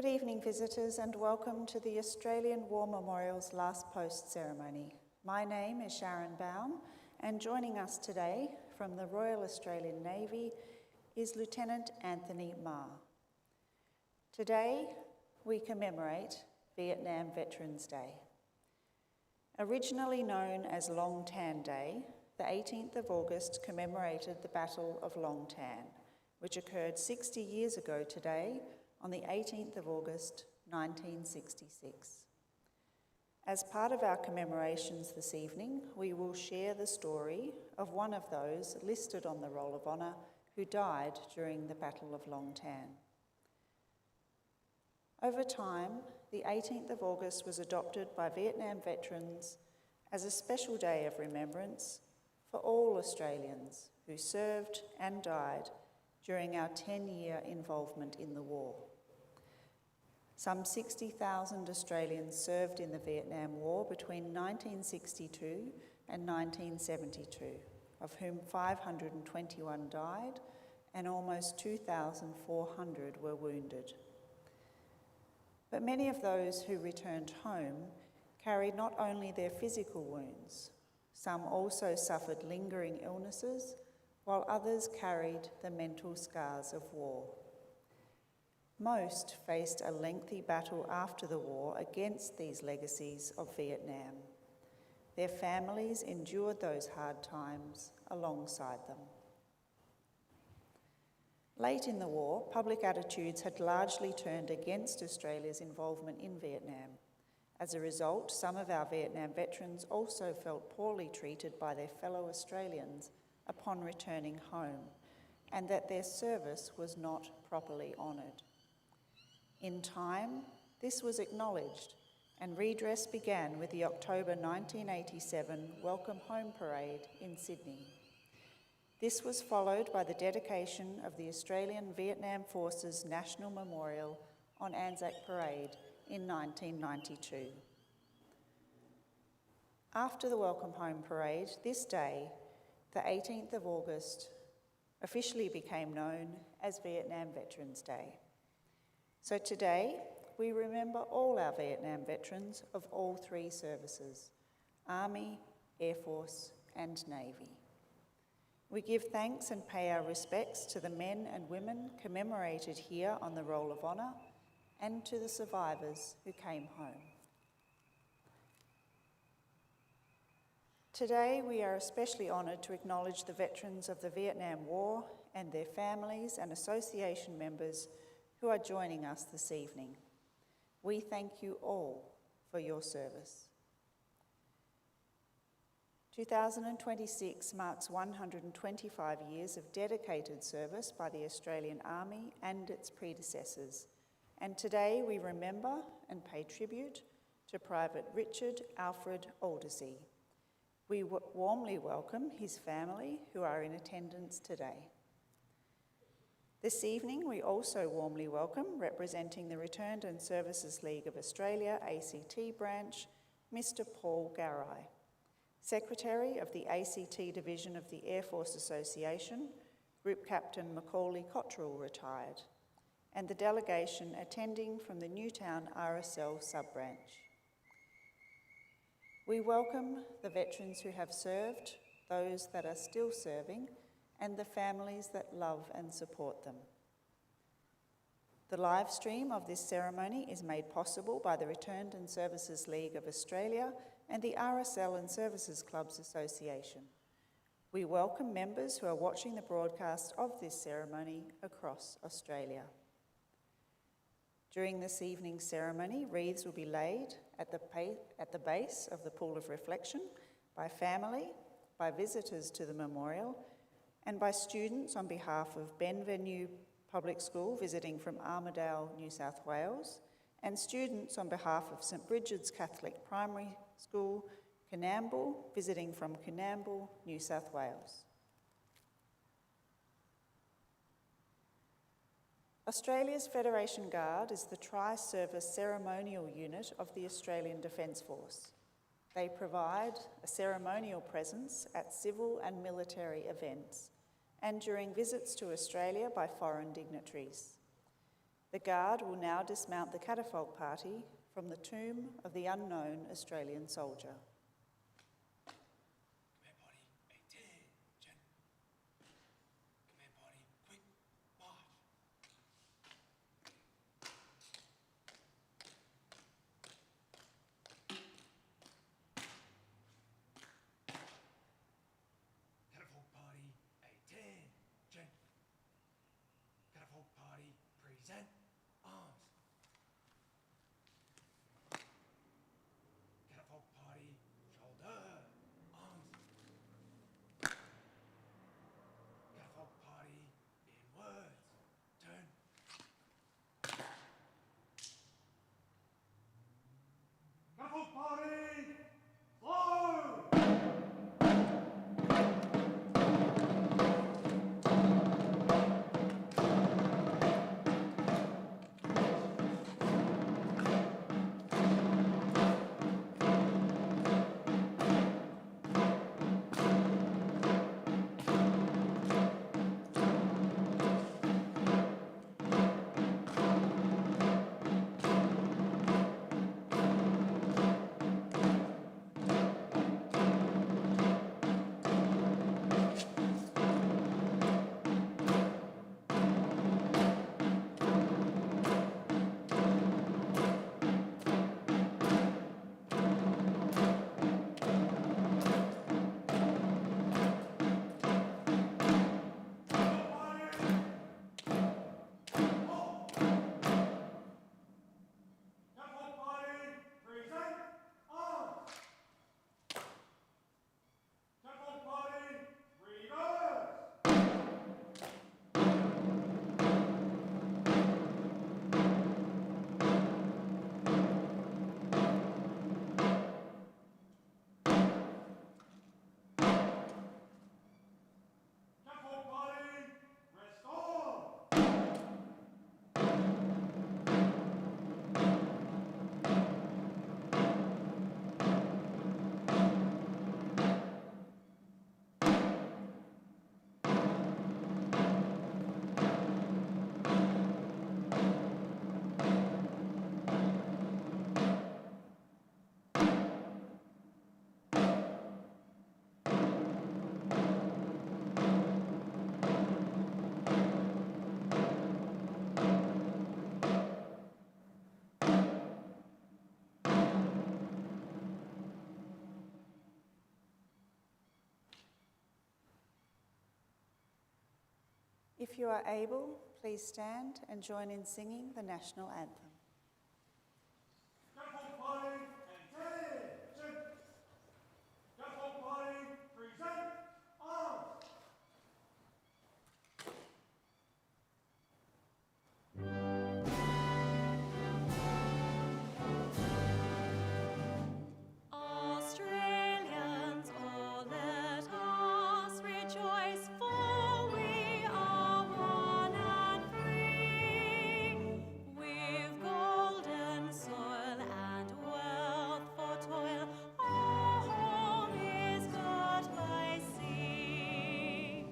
Good evening, visitors, and welcome to the Australian War Memorial's Last Post ceremony. My name is Sharon Baum, and joining us today from the Royal Australian Navy is Lieutenant Anthony Marr. Today, we commemorate Vietnam Veterans Day. Originally known as Long Tan Day, the 18th of August commemorated the Battle of Long Tan, which occurred 60 years ago today on the 18th of August, 1966. As part of our commemorations this evening, we will share the story of one of those listed on the Roll of Honour who died during the Battle of Long Tan. Over time, the 18th of August was adopted by Vietnam veterans as a special day of remembrance for all Australians who served and died during our 10-year involvement in the war. Some 60,000 Australians served in the Vietnam War between 1962 and 1972, of whom 521 died and almost 2,400 were wounded. But many of those who returned home carried not only their physical wounds, some also suffered lingering illnesses, while others carried the mental scars of war. Most faced a lengthy battle after the war against these legacies of Vietnam. Their families endured those hard times alongside them. Late in the war, public attitudes had largely turned against Australia's involvement in Vietnam. As a result, some of our Vietnam veterans also felt poorly treated by their fellow Australians upon returning home, and that their service was not properly honoured. In time, this was acknowledged, and redress began with the October 1987 Welcome Home Parade in Sydney. This was followed by the dedication of the Australian Vietnam Forces National Memorial on Anzac Parade in 1992. After the Welcome Home Parade, this day, the 18th of August, officially became known as Vietnam Veterans Day. So today, we remember all our Vietnam veterans of all three services: Army, Air Force, and Navy. We give thanks and pay our respects to the men and women commemorated here on the Roll of Honour and to the survivors who came home. Today, we are especially honoured to acknowledge the veterans of the Vietnam War and their families and association members who are joining us this evening. We thank you all for your service. 2026 marks 125 years of dedicated service by the Australian Army and its predecessors, and today we remember and pay tribute to Private Richard Alfred Aldersea. We warmly welcome his family who are in attendance today. This evening, we also warmly welcome, representing the Returned and Services League of Australia ACT branch, Mr. Paul Garai, Secretary of the ACT Division of the Air Force Association, Group Captain Macaulay Cottrell, retired, and the delegation attending from the Newtown RSL sub-branch. We welcome the veterans who have served, those that are still serving, and the families that love and support them. The live stream of this ceremony is made possible by the Returned and Services League of Australia and the RSL and Services Clubs Association. We welcome members who are watching the broadcast of this ceremony across Australia. During this evening's ceremony, wreaths will be laid at the base of the Pool of Reflection by family, by visitors to the memorial, and by students on behalf of Benvenue Public School visiting from Armidale, New South Wales, and students on behalf of St Bridget's Catholic Primary School, Coonamble, visiting from Coonamble, New South Wales. Australia's Federation Guard is the tri-service ceremonial unit of the Australian Defence Force. They provide a ceremonial presence at civil and military events and during visits to Australia by foreign dignitaries. The Guard will now dismount the catafalque party from the tomb of the unknown Australian soldier. Command party, attention. Command party, quick march. Catapult party, attention. Catapult party, present arms. Catapult party, shoulder arms. Catapult party, inwards, turn. Catapult party, slow. Catapult party, present arms. Catapult party, reverse. Catapult party, restore. If you are able, please stand and join in singing the national anthem. Catapult party, attention. Catapult party, present arms. Australians, oh let us rejoice, for we are one and free. We've golden soil and wealth for toil, our home is girt by sea.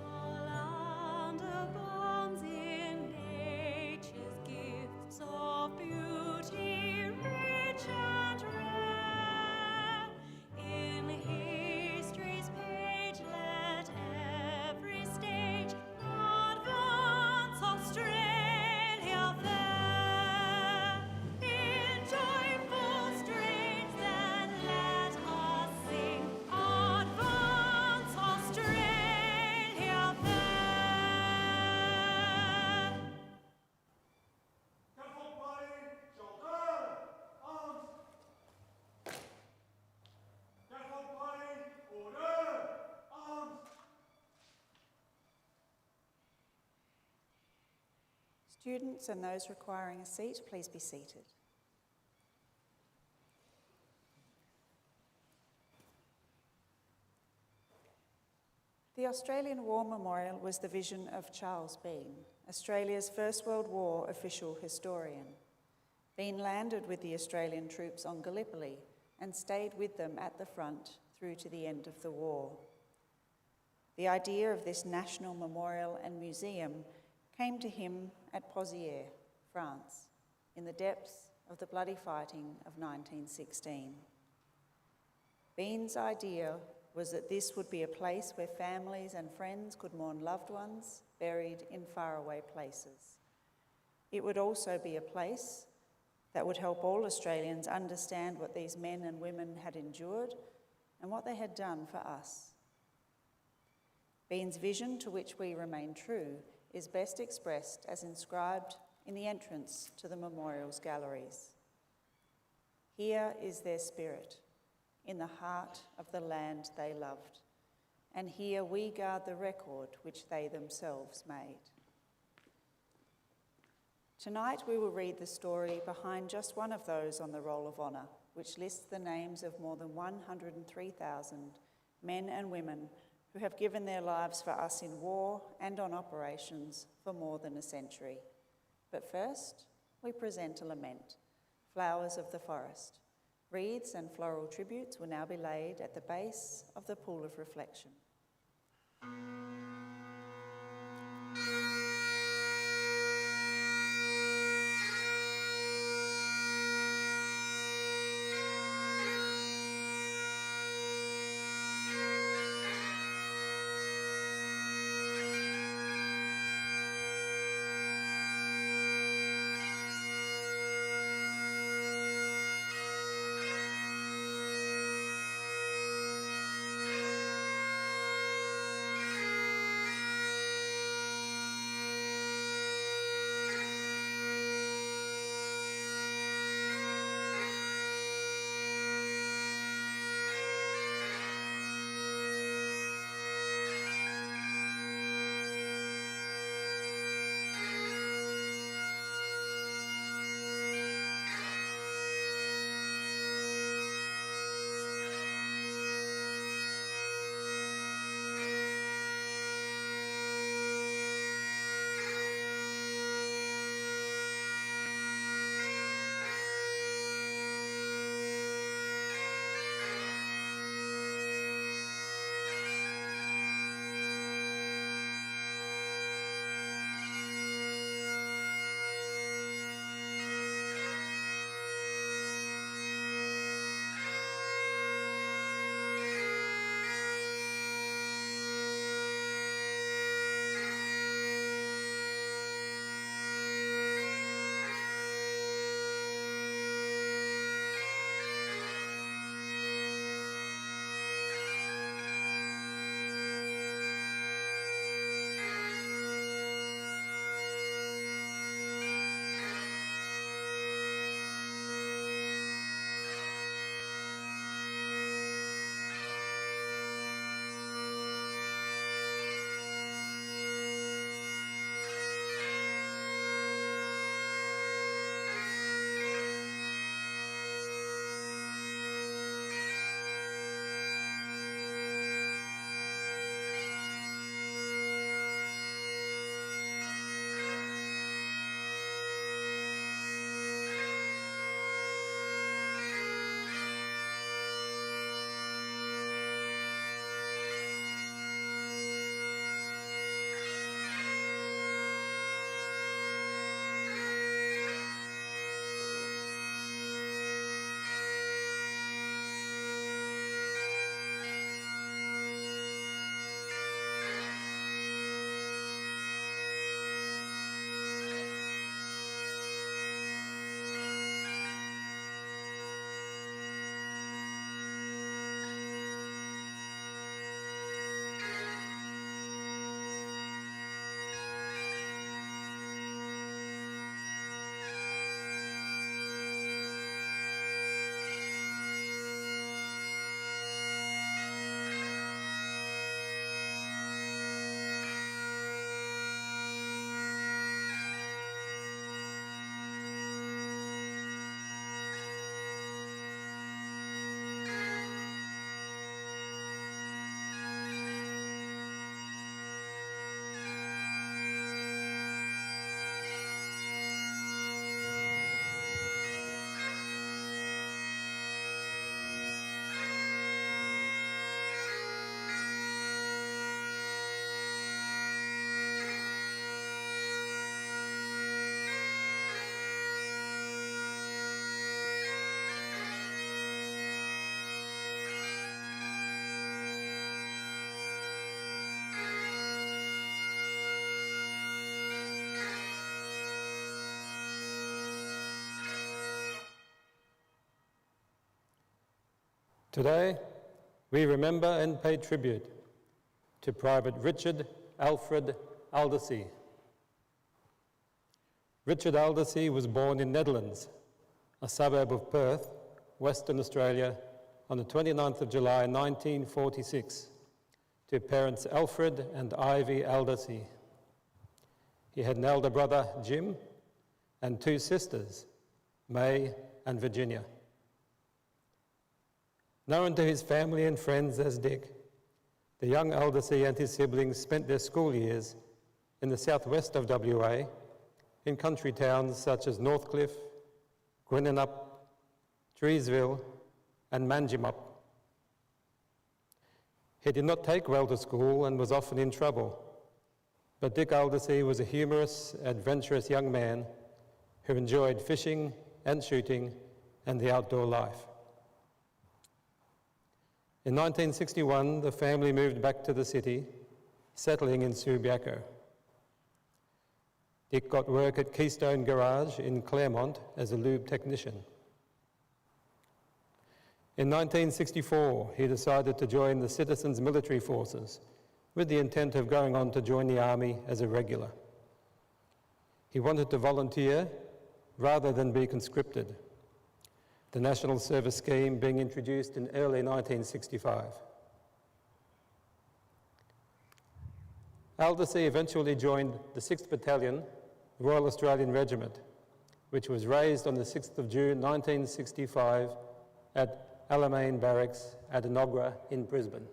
Our land abounds in nature's gifts of beauty, rich and rare. In history's page, let every stage advance Australia fair. In joyful strains, then let us sing, advance Australia fair. Catapult party, shoulder arms. Catapult party, order arms. Students and those requiring a seat, please be seated. The Australian War Memorial was the vision of Charles Bean, Australia's First World War official historian. Bean landed with the Australian troops on Gallipoli and stayed with them at the front through to the end of the war. The idea of this national memorial and museum came to him at Pozières France, in the depths of the bloody fighting of 1916. Bean's idea was that this would be a place where families and friends could mourn loved ones buried in faraway places. It would also be a place that would help all Australians understand what these men and women had endured and what they had done for us. Bean's vision, to which we remain true, is best expressed as inscribed in the entrance to the memorial's galleries. Here is their spirit, in the heart of the land they loved, and here we guard the record which they themselves made. Tonight we will read the story behind just one of those on the Roll of Honour, which lists the names of more than 103,000 men and women who have given their lives for us in war and on operations for more than a century. But first, we present a lament, Flowers of the Forest. Wreaths and floral tributes will now be laid at the base of the Pool of Reflection. Today, we remember and pay tribute to Private Richard Alfred Aldersea. Richard Aldersea was born in Netherlands, a suburb of Perth, Western Australia, on the 29th of July 1946, to parents Alfred and Ivy Aldersea. He had an elder brother, Jim, and two sisters, May and Virginia. Known to his family and friends as Dick, the young Aldersea and his siblings spent their school years in the southwest of WA, in country towns such as Northcliffe, Gwinnett, Treesville, and Manjimup. He did not take well to school and was often in trouble, but Dick Aldersea was a humorous, adventurous young man who enjoyed fishing and shooting and the outdoor life. In 1961, the family moved back to the city, settling in Subiaco. Dick got work at Keystone Garage in Claremont as a lube technician. In 1964, he decided to join the Citizens Military Forces with the intent of going on to join the Army as a regular. He wanted to volunteer rather than be conscripted, the National Service Scheme being introduced in early 1965. Aldersea eventually joined the 6th Battalion, Royal Australian Regiment, which was raised on the 6th of June 1965 at Alamein Barracks at Enoggera in Brisbane.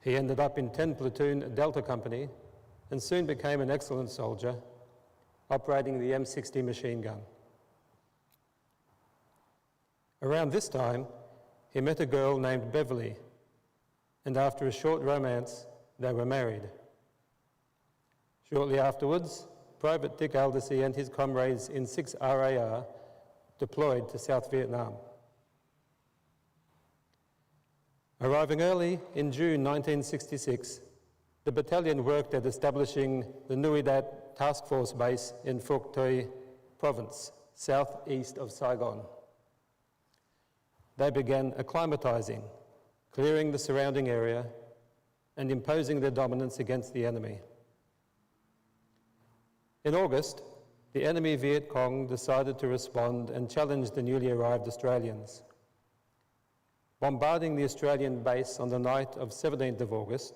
He ended up in 10 Platoon Delta Company and soon became an excellent soldier, operating the M60 machine gun. Around this time, he met a girl named Beverly, and after a short romance, they were married. Shortly afterwards, Private Dick Aldersea and his comrades in 6 RAR deployed to South Vietnam. Arriving early in June 1966, the battalion worked at establishing the Nui Dat Task Force base in Phuoc Tuy Province, southeast of Saigon. They began acclimatizing, clearing the surrounding area, and imposing their dominance against the enemy. In August, the enemy Viet Cong decided to respond and challenge the newly arrived Australians. Bombarding the Australian base on the night of 17th of August,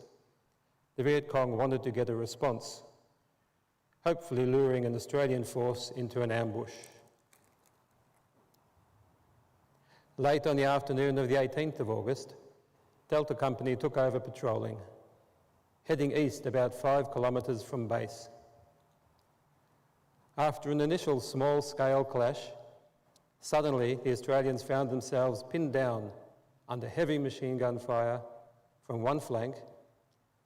the Viet Cong wanted to get a response, hopefully luring an Australian force into an ambush. Late on the afternoon of the 18th of August, Delta Company took over patrolling, heading east about 5 kilometres from base. After an initial small-scale clash, suddenly the Australians found themselves pinned down under heavy machine gun fire from one flank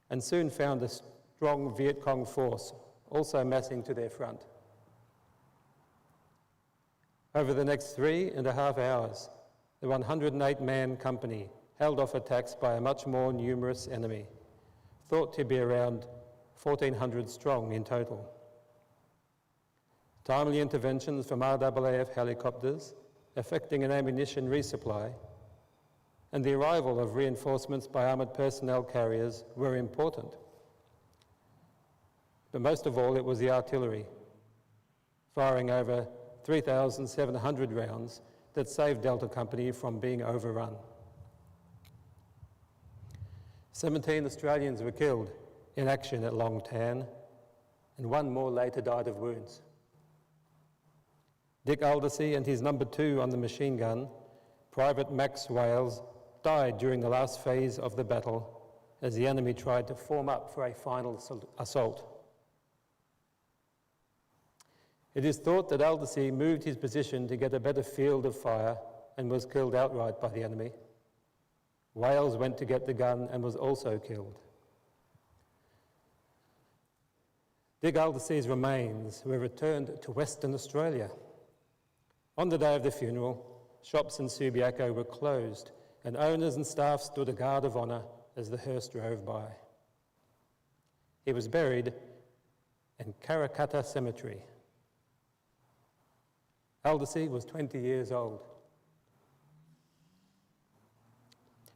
and soon found a strong Viet Cong force also massing to their front. Over the next 3.5 hours, the 108-man company held off attacks by a much more numerous enemy, thought to be around 1,400 strong in total. Timely interventions from RAAF helicopters, effecting an ammunition resupply, and the arrival of reinforcements by armoured personnel carriers were important. But most of all, it was the artillery, firing over 3,700 rounds that saved Delta Company from being overrun. 17 Australians were killed in action at Long Tan, and 1 more later died of wounds. Dick Aldersea and his number 2 on the machine gun, Private Max Wales, died during the last phase of the battle as the enemy tried to form up for a final assault. It is thought that Aldersea moved his position to get a better field of fire and was killed outright by the enemy. Wales went to get the gun and was also killed. Dick Aldersea's remains were returned to Western Australia. On the day of the funeral, shops in Subiaco were closed and owners and staff stood a guard of honour as the hearse drove by. He was buried in Karrakatta Cemetery. Aldersea was 20 years old.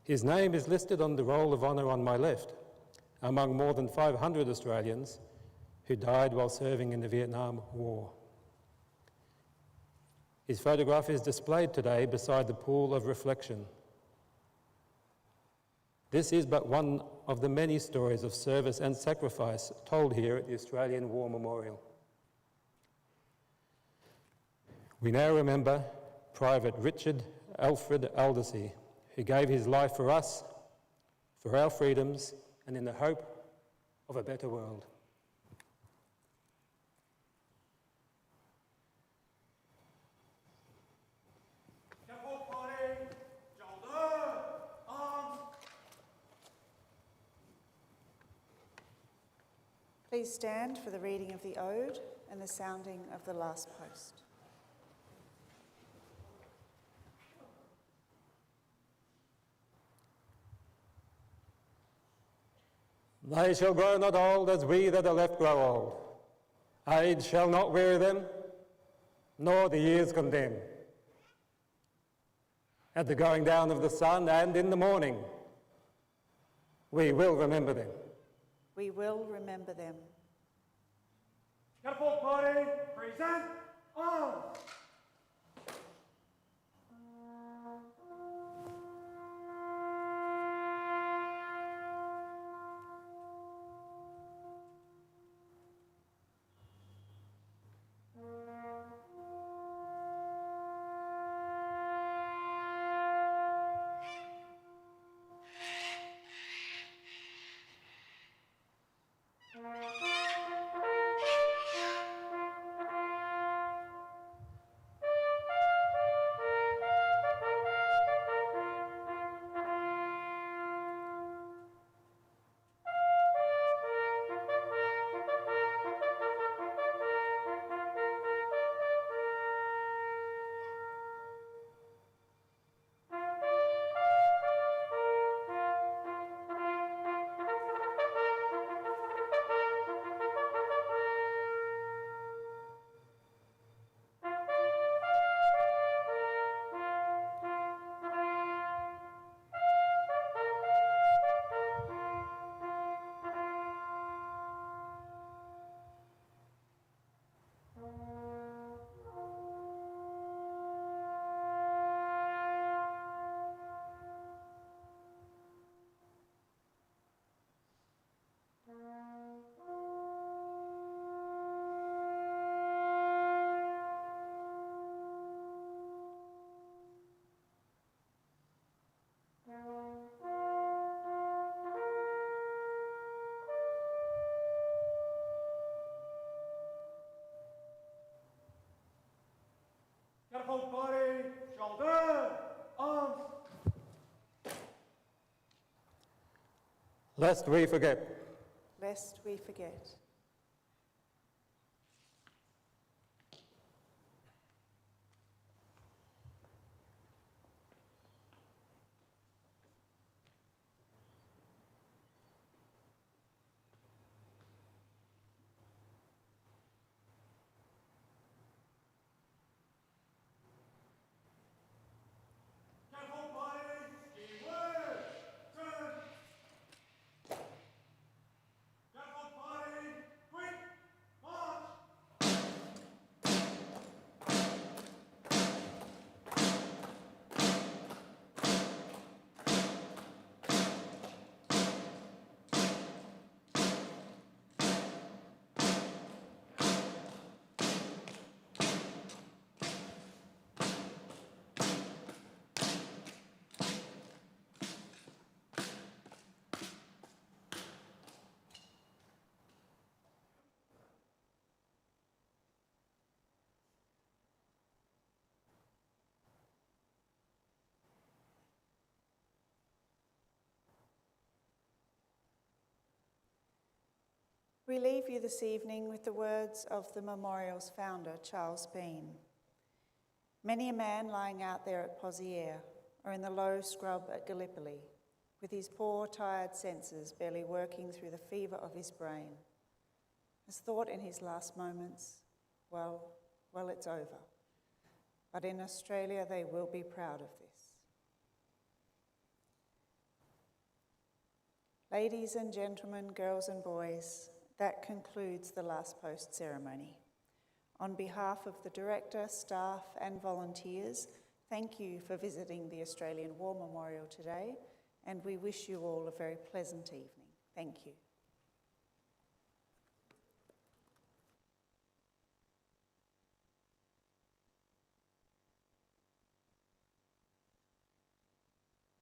His name is listed on the Roll of Honour on my left, among more than 500 Australians who died while serving in the Vietnam War. His photograph is displayed today beside the pool of reflection. This is but one of the many stories of service and sacrifice told here at the Australian War Memorial. We now remember Private Richard Alfred Aldersea, who gave his life for us, for our freedoms, and in the hope of a better world. Catapult party, shoulder, arms. Please stand for the reading of the Ode and the sounding of the last post. They shall grow not old as we that are left grow old. Age shall not weary them, nor the years condemn. At the going down of the sun and in the morning, we will remember them. We will remember them. Catapult party, present, arms. Catapult party, shoulder, arms. Lest we forget. Lest we forget. Catapult party, keyword, turn. Catapult party, quick, march. We leave you this evening with the words of the memorial's founder, Charles Bean. Many a man lying out there at Poziere or in the low scrub at Gallipoli, with his poor, tired senses barely working through the fever of his brain, has thought in his last moments, well, it's over. But in Australia, they will be proud of this. Ladies and gentlemen, girls and boys, that concludes the last post ceremony. On behalf of the Director, staff and volunteers, thank you for visiting the Australian War Memorial today, and we wish you all a very pleasant evening. Thank you.